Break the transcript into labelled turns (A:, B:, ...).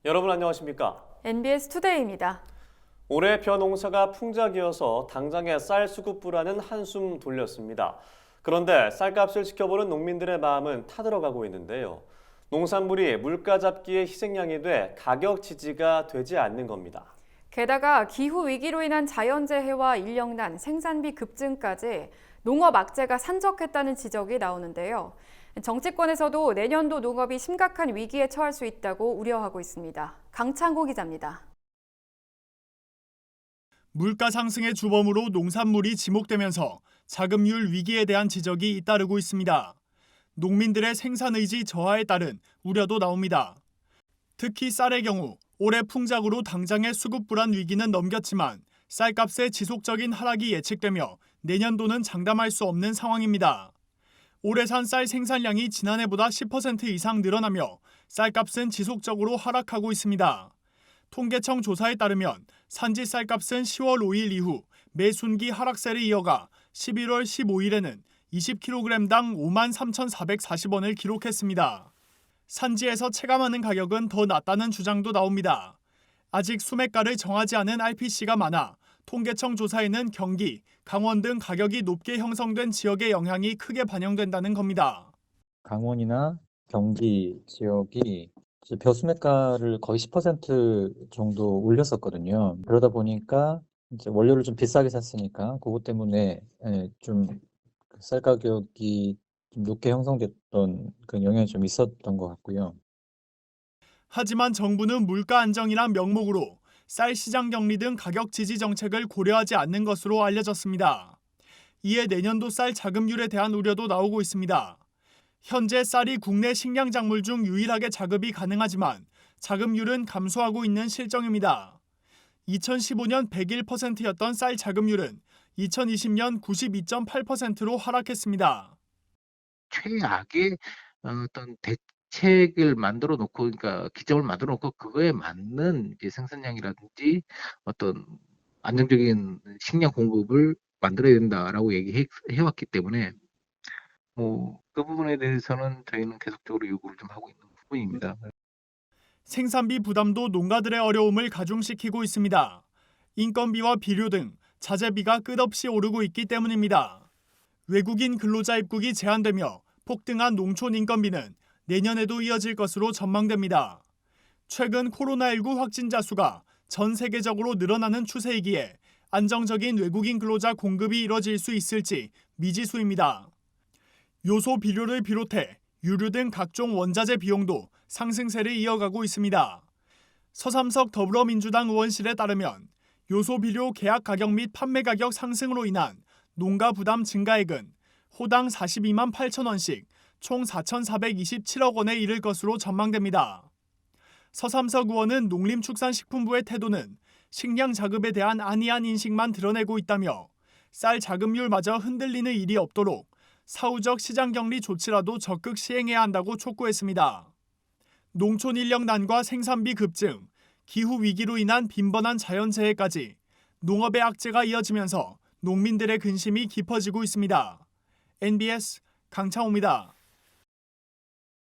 A: 여러분 안녕하십니까?
B: NBS 투데이입니다.
A: 올해 벼농사가 풍작이어서 당장에 쌀 수급부라는 한숨 돌렸습니다. 그런데 쌀값을 지켜보는 농민들의 마음은 타들어가고 있는데요. 농산물이 물가 잡기의 희생양이 돼 가격 지지가 되지 않는 겁니다.
B: 게다가 기후 위기로 인한 자연재해와 인력난, 생산비 급증까지 농업 악재가 산적했다는 지적이 나오는데요. 정치권에서도 내년도 농업이 심각한 위기에 처할 수 있다고 우려하고 있습니다. 강창호 기자입니다.
C: 물가 상승의 주범으로 농산물이 지목되면서 자급률 위기에 대한 지적이 잇따르고 있습니다. 농민들의 생산 의지 저하에 따른 우려도 나옵니다. 특히 쌀의 경우 올해 풍작으로 당장의 수급 불안 위기는 넘겼지만 쌀값의 지속적인 하락이 예측되며 내년도는 장담할 수 없는 상황입니다. 올해 산 쌀 생산량이 지난해보다 10% 이상 늘어나며 쌀값은 지속적으로 하락하고 있습니다. 통계청 조사에 따르면 산지 쌀값은 10월 5일 이후 매 순기 하락세를 이어가 11월 15일에는 20kg당 53,440원을 기록했습니다. 산지에서 체감하는 가격은 더 낮다는 주장도 나옵니다. 아직 수매가를 정하지 않은 RPC가 많아 통계청 조사에는 경기, 강원 등 가격이 높게 형성된 지역의 영향이 크게 반영된다는 겁니다.
D: 강원이나 경기 지역이 이제 벼수매가를 거의 10% 정도 올렸었거든요. 그러다 보니까 이제 원료를 좀 비싸게 샀으니까 그것 때문에 좀 쌀 가격이 좀 높게 형성됐던 그 영향이 좀 있었던 것 같고요.
C: 하지만 정부는 물가 안정이란 명목으로 쌀 시장 격리 등 가격 지지 정책을 고려하지 않는 것으로 알려졌습니다. 이에 내년도 쌀 자급률에 대한 우려도 나오고 있습니다. 현재 쌀이 국내 식량 작물 중 유일하게 자급이 가능하지만 자급률은 감소하고 있는 실정입니다. 2015년 101%였던 쌀 자급률은 2020년 92.8%로 하락했습니다.
E: 최악의 어떤 대책을 만들어 놓고, 그러니까 기점을 만들어 놓고 그거에 맞는 이제 생산량이라든지 어떤 안정적인 식량 공급을 만들어야 된다라고 얘기해 왔기 때문에 그 부분에 대해서는 저희는 계속적으로 요구를 좀 하고 있는 부분입니다.
C: 생산비 부담도 농가들의 어려움을 가중시키고 있습니다. 인건비와 비료 등 자재비가 끝없이 오르고 있기 때문입니다. 외국인 근로자 입국이 제한되며 폭등한 농촌 인건비는 내년에도 이어질 것으로 전망됩니다. 최근 코로나19 확진자 수가 전 세계적으로 늘어나는 추세이기에 안정적인 외국인 근로자 공급이 이뤄질 수 있을지 미지수입니다. 요소 비료를 비롯해 유류 등 각종 원자재 비용도 상승세를 이어가고 있습니다. 서삼석 더불어민주당 의원실에 따르면 요소 비료 계약 가격 및 판매 가격 상승으로 인한 농가 부담 증가액은 호당 42만 8천 원씩 총 4,427억 원에 이를 것으로 전망됩니다. 서삼석 의원은 농림축산식품부의 태도는 식량 자급에 대한 안이한 인식만 드러내고 있다며 쌀 자급률마저 흔들리는 일이 없도록 사후적 시장 격리 조치라도 적극 시행해야 한다고 촉구했습니다. 농촌 인력난과 생산비 급증, 기후 위기로 인한 빈번한 자연재해까지 농업의 악재가 이어지면서 농민들의 근심이 깊어지고 있습니다. NBS 강창호입니다.